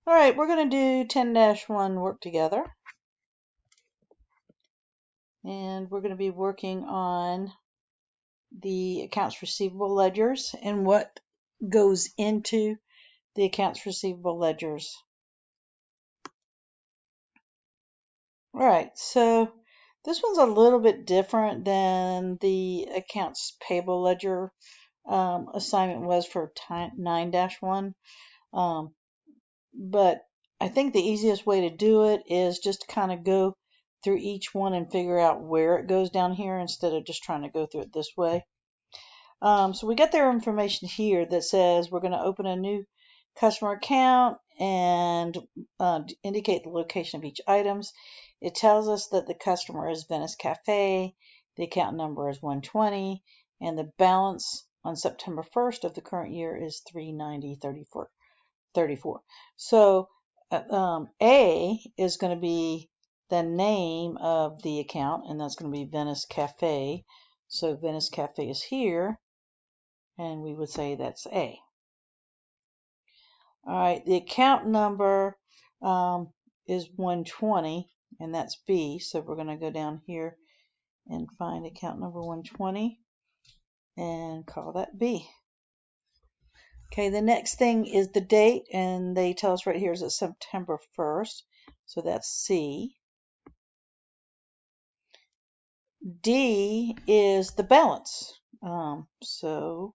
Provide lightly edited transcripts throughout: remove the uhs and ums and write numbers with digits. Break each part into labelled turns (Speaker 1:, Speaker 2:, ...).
Speaker 1: All right, we're going to do 10-1 work together. And we're going to be working on the accounts receivable ledgers and what goes into the accounts receivable ledgers. All right, so this one's a little bit different than the accounts payable ledger assignment was for 9-1. But I think the easiest way to do it is just to kind of go through each one and figure out where it goes down here instead of just trying to go through it this way. So we got their information here that says we're going to open a new customer account and indicate the location of each items. It tells us that the customer is Venice Cafe, the account number is 120, and the balance on September 1st of the current year is $390.34. So A is going to be the name of the account, and that's going to be Venice Cafe. So Venice Cafe is here, and we would say that's A. All right, the account number is 120, and that's B. So we're going to go down here and find account number 120 and call that B. Okay, the next thing is the date, and they tell us right here is September 1st, so that's C. D is the balance, so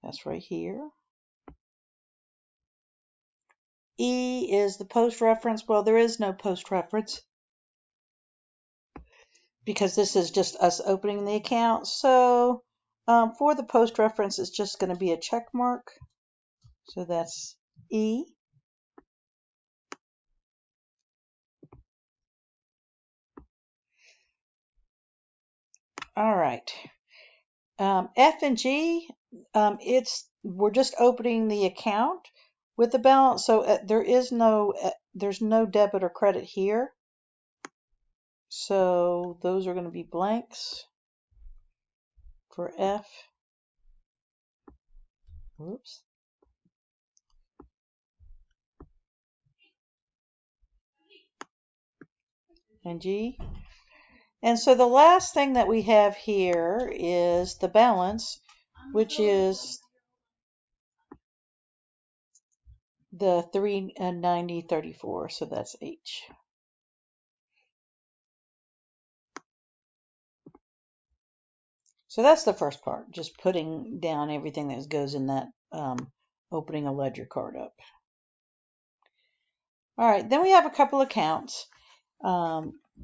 Speaker 1: that's right here. E is the post reference. Well, there is no post reference because this is just us opening the account. So for the post reference, it's just going to be a check mark. So that's E. All right. F and G, we're just opening the account with the balance, so there's no debit or credit here. So those are going to be blanks for F. Whoops. And G. And so the last thing that we have here is the balance, which is the $390.34. So that's H. So that's the first part, just putting down everything that goes in that opening a ledger card up. All right, then we have a couple accounts,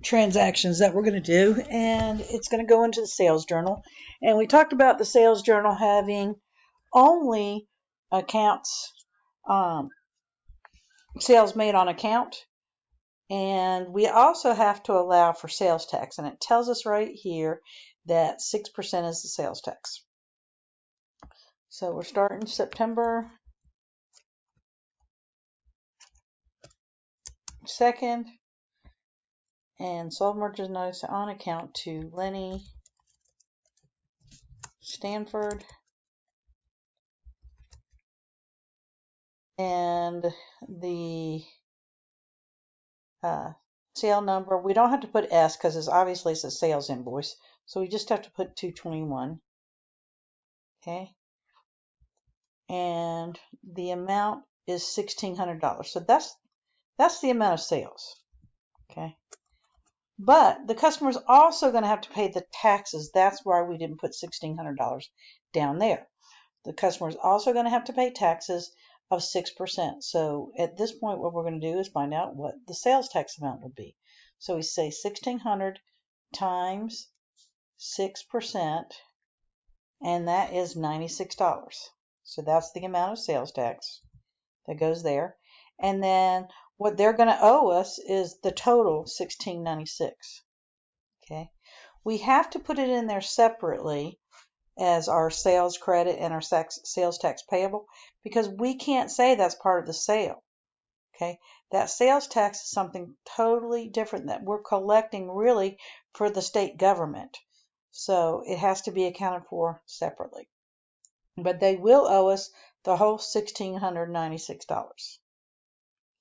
Speaker 1: transactions that we're going to do, and it's going to go into the sales journal. And we talked about the sales journal having only accounts, sales made on account, and we also have to allow for sales tax, and it tells us right here that 6% is the sales tax. So we're starting September 2nd, and sold merchandise on account to Lenny Stanford, and the sale number, we don't have to put S because it's obviously a sales invoice, so we just have to put 221. Okay, and the amount is $1,600. So that's the amount of sales. Okay, but the customer is also going to have to pay the taxes. That's why we didn't put $1,600 down there. The customer is also going to have to pay taxes of 6%. So at this point, what we're going to do is find out what the sales tax amount would be. So we say 1,600 times 6%, and that is $96. So that's the amount of sales tax that goes there. And then what they're going to owe us is the total $1,696. Okay, we have to put it in there separately as our sales credit and our sales tax payable, because we can't say that's part of the sale. Okay, that sales tax is something totally different that we're collecting really for the state government. So it has to be accounted for separately. But they will owe us the whole $1,696.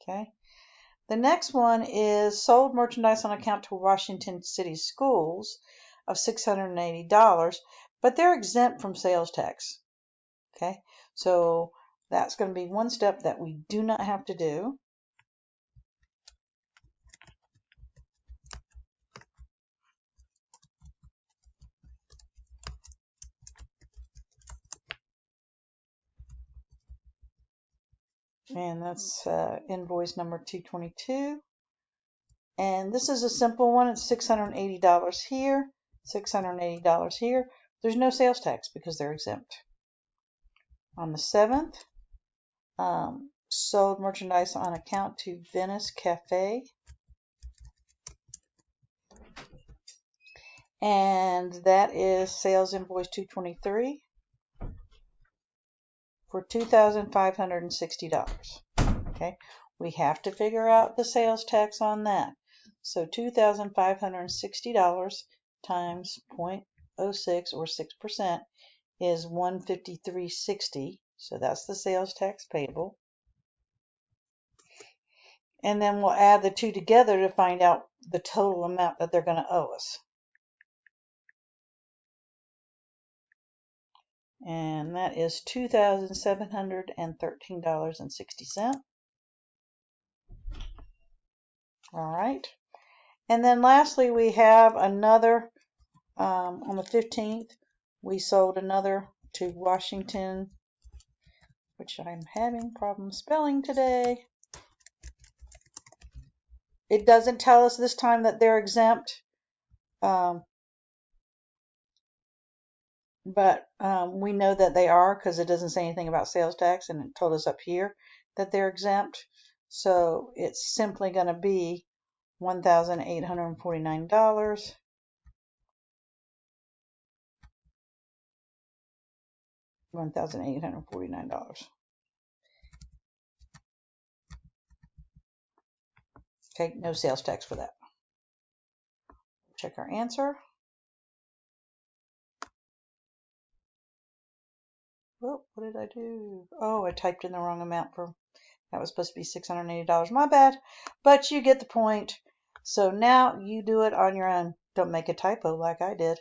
Speaker 1: Okay. The next one is sold merchandise on account to Washington City Schools of $680, but they're exempt from sales tax. Okay, so that's going to be one step that we do not have to do. And that's invoice number 222. And this is a simple one. It's $680 here, $680 here. There's no sales tax because they're exempt. On the 7th, sold merchandise on account to Venice Cafe. And that is sales invoice 223 for $2,560. Okay, we have to figure out the sales tax on that. So $2,560 times 0.06 or 6% is $153.60. So that's the sales tax payable. And then we'll add the two together to find out the total amount that they're going to owe us. And that is $2,713.60. All right. And then lastly, we have another, on the 15th, we sold another to Washington, which I'm having problems spelling today. It doesn't tell us this time that they're exempt, but we know that they are because it doesn't say anything about sales tax, and it told us up here that they're exempt. So it's simply going to be $1,849. $1,849. Okay, no sales tax for that. Check our answer. Oh, what did I do? Oh, I typed in the wrong amount for, that was supposed to be $680. My bad, but you get the point. So now you do it on your own. Don't make a typo like I did.